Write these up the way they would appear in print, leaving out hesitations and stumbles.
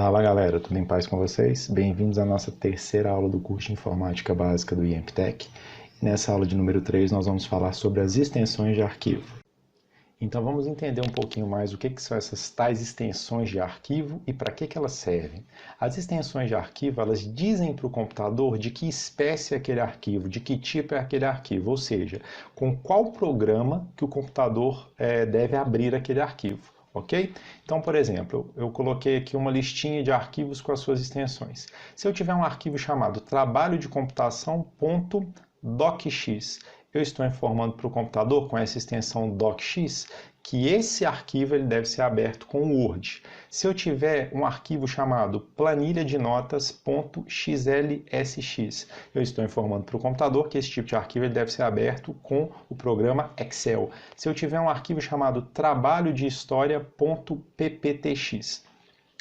Fala galera, tudo em paz com vocês? Bem-vindos à nossa terceira aula do curso de Informática Básica do IEMPTEC. Nessa aula de número 3 nós vamos falar sobre as extensões de arquivo. Então vamos entender um pouquinho mais o que são essas tais extensões de arquivo e para que elas servem. As extensões de arquivo, elas dizem para o computador de que espécie é aquele arquivo, de que tipo é aquele arquivo, ou seja, com qual programa que o computador deve abrir aquele arquivo. Ok? Então, por exemplo, eu coloquei aqui uma listinha de arquivos com as suas extensões. Se eu tiver um arquivo chamado trabalho de computação.docx, eu estou informando para o computador com essa extensão docx que esse arquivo ele deve ser aberto com o Word. Se eu tiver um arquivo chamado planilha de notas.xlsx, eu estou informando para o computador que esse tipo de arquivo ele deve ser aberto com o programa Excel. Se eu tiver um arquivo chamado trabalho de história.pptx,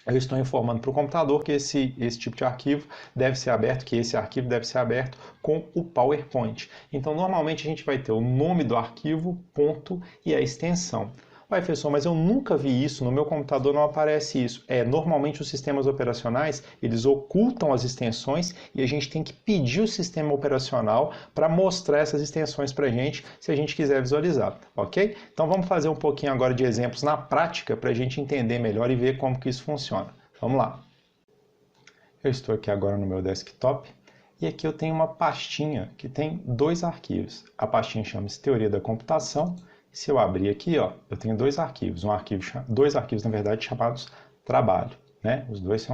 eu estou informando para o computador que esse tipo de arquivo deve ser aberto, que esse arquivo deve ser aberto com o PowerPoint. Então, normalmente a gente vai ter o nome do arquivo, ponto, e a extensão. Ué, professor, mas eu nunca vi isso, no meu computador não aparece isso. Normalmente os sistemas operacionais, eles ocultam as extensões e a gente tem que pedir o sistema operacional para mostrar essas extensões para a gente, se a gente quiser visualizar, ok? Então vamos fazer um pouquinho agora de exemplos na prática para a gente entender melhor e ver como que isso funciona. Vamos lá. Eu estou aqui agora no meu desktop e aqui eu tenho uma pastinha que tem dois arquivos. A pastinha chama-se Teoria da Computação. Se eu abrir aqui, ó, eu tenho dois arquivos, dois arquivos na verdade chamados trabalho, né? Os dois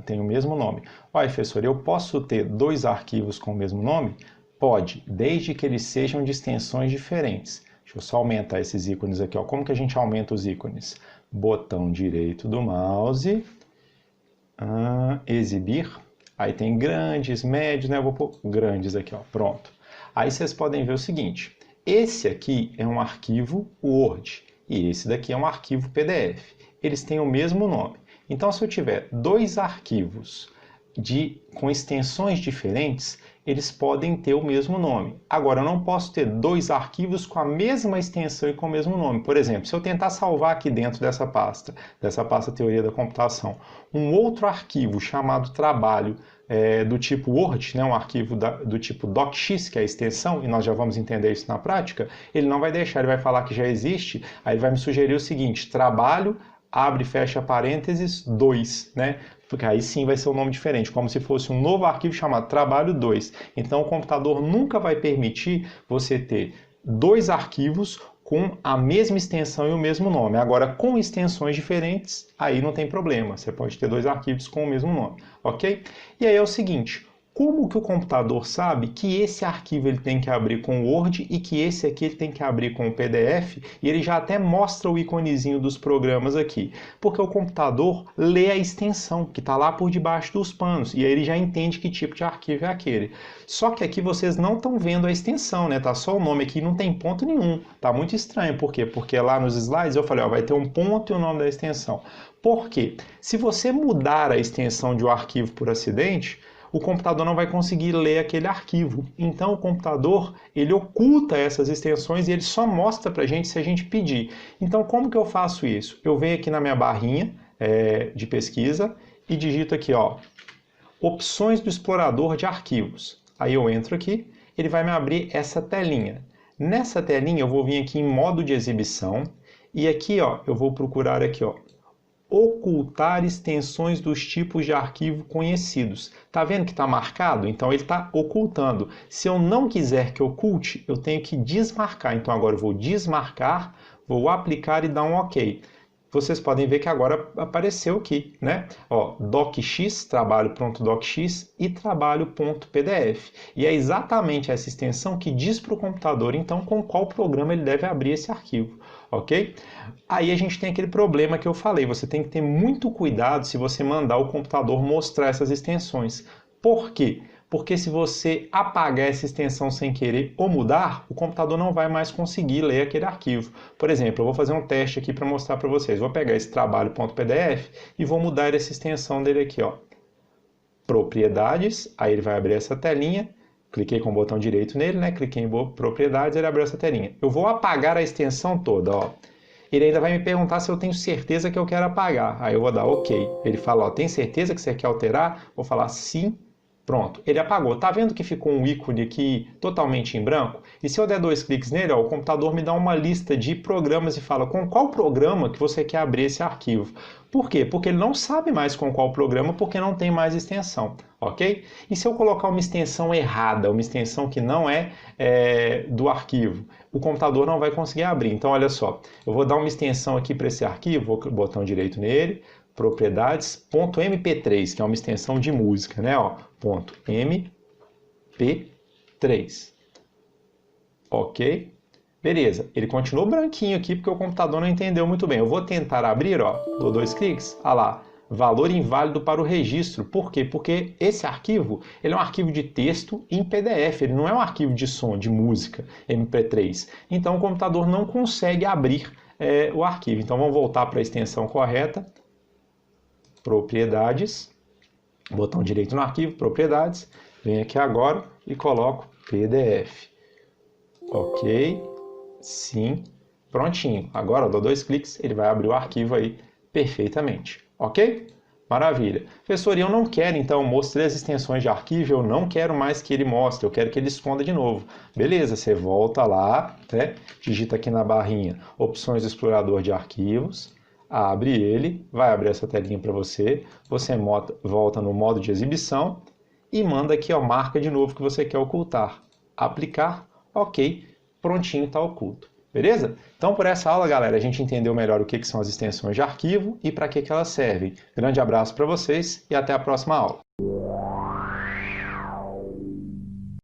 têm o mesmo nome. Olha, professor, eu posso ter dois arquivos com o mesmo nome? Pode, desde que eles sejam de extensões diferentes. Deixa eu só aumentar esses ícones aqui, ó. Como que a gente aumenta os ícones? Botão direito do mouse, exibir, aí tem grandes, médios, né? Eu vou pôr grandes aqui, ó, pronto. Aí vocês podem ver o seguinte. Esse aqui é um arquivo Word e esse daqui é um arquivo PDF. Eles têm o mesmo nome. Então, se eu tiver dois arquivos com extensões diferentes, eles podem ter o mesmo nome. Agora, eu não posso ter dois arquivos com a mesma extensão e com o mesmo nome. Por exemplo, se eu tentar salvar aqui dentro dessa pasta Teoria da Computação, um outro arquivo chamado trabalho, do tipo Word, né, um arquivo do tipo docx, que é a extensão, e nós já vamos entender isso na prática, ele não vai deixar, ele vai falar que já existe, aí ele vai me sugerir o seguinte, trabalho, abre e fecha parênteses, 2, né? Porque aí sim vai ser um nome diferente, como se fosse um novo arquivo chamado trabalho 2. Então o computador nunca vai permitir você ter dois arquivos com a mesma extensão e o mesmo nome. Agora, com extensões diferentes, aí não tem problema. Você pode ter dois arquivos com o mesmo nome, ok? E aí é o seguinte, como que o computador sabe que esse arquivo ele tem que abrir com o Word e que esse aqui ele tem que abrir com o PDF? E ele já até mostra o iconezinho dos programas aqui. Porque o computador lê a extensão, que está lá por debaixo dos panos. E aí ele já entende que tipo de arquivo é aquele. Só que aqui vocês não estão vendo a extensão, né? Tá só o nome aqui, não tem ponto nenhum. Tá muito estranho. Por quê? Porque lá nos slides eu falei, ó, vai ter um ponto e o nome da extensão. Por quê? Se você mudar a extensão de um arquivo por acidente, o computador não vai conseguir ler aquele arquivo. Então o computador, ele oculta essas extensões e ele só mostra para a gente se a gente pedir. Então como que eu faço isso? Eu venho aqui na minha barrinha de pesquisa e digito aqui, ó, opções do explorador de arquivos. Aí eu entro aqui, ele vai me abrir essa telinha. Nessa telinha eu vou vir aqui em modo de exibição e aqui, ó, eu vou procurar aqui, ó, ocultar extensões dos tipos de arquivo conhecidos. Tá vendo que está marcado? Então ele está ocultando. Se eu não quiser que oculte, eu tenho que desmarcar. Então agora eu vou desmarcar, vou aplicar e dar um OK. Vocês podem ver que agora apareceu aqui, né? Ó, docx, trabalho.docx e trabalho.pdf. E é exatamente essa extensão que diz para o computador, então, com qual programa ele deve abrir esse arquivo, ok? Aí a gente tem aquele problema que eu falei, você tem que ter muito cuidado se você mandar o computador mostrar essas extensões. Por quê? Porque se você apagar essa extensão sem querer ou mudar, o computador não vai mais conseguir ler aquele arquivo. Por exemplo, eu vou fazer um teste aqui para mostrar para vocês. Vou pegar esse trabalho.pdf e vou mudar essa extensão dele aqui, ó. Propriedades, aí ele vai abrir essa telinha. Cliquei com o botão direito nele, né? Cliquei em propriedades, ele abriu essa telinha. Eu vou apagar a extensão toda, ó. Ele ainda vai me perguntar se eu tenho certeza que eu quero apagar. Aí eu vou dar OK. Ele fala, ó, tem certeza que você quer alterar? Vou falar sim. Pronto, ele apagou. Tá vendo que ficou um ícone aqui totalmente em branco? E se eu der 2 cliques nele, ó, o computador me dá uma lista de programas e fala com qual programa que você quer abrir esse arquivo. Por quê? Porque ele não sabe mais com qual programa, porque não tem mais extensão, ok? E se eu colocar uma extensão errada, uma extensão que não é do arquivo, o computador não vai conseguir abrir. Então, olha só, eu vou dar uma extensão aqui para esse arquivo, vou botão direito nele, propriedades.mp3, que é uma extensão de música, né? Ó, .mp3. Ok? Beleza, ele continuou branquinho aqui porque o computador não entendeu muito bem. Eu vou tentar abrir, ó, dou 2 cliques, olha lá, valor inválido para o registro. Por quê? Porque esse arquivo, ele é um arquivo de texto em PDF, ele não é um arquivo de som, de música, MP3. Então o computador não consegue abrir o arquivo. Então vamos voltar para a extensão correta, propriedades, botão direito no arquivo, propriedades, venho aqui agora e coloco PDF. Ok, sim, prontinho. Agora eu dou 2 cliques, ele vai abrir o arquivo aí perfeitamente. Ok? Maravilha. Professor, eu não quero, então, mostrei as extensões de arquivo, eu não quero mais que ele mostre, eu quero que ele esconda de novo. Beleza, você volta lá, né? Digita aqui na barrinha opções do explorador de arquivos, abre ele, vai abrir essa telinha para você, você volta no modo de exibição e manda aqui, ó, marca de novo que você quer ocultar. Aplicar, ok, prontinho, está oculto. Beleza? Então, por essa aula, galera, a gente entendeu melhor o que são as extensões de arquivo e para que elas servem. Grande abraço para vocês e até a próxima aula.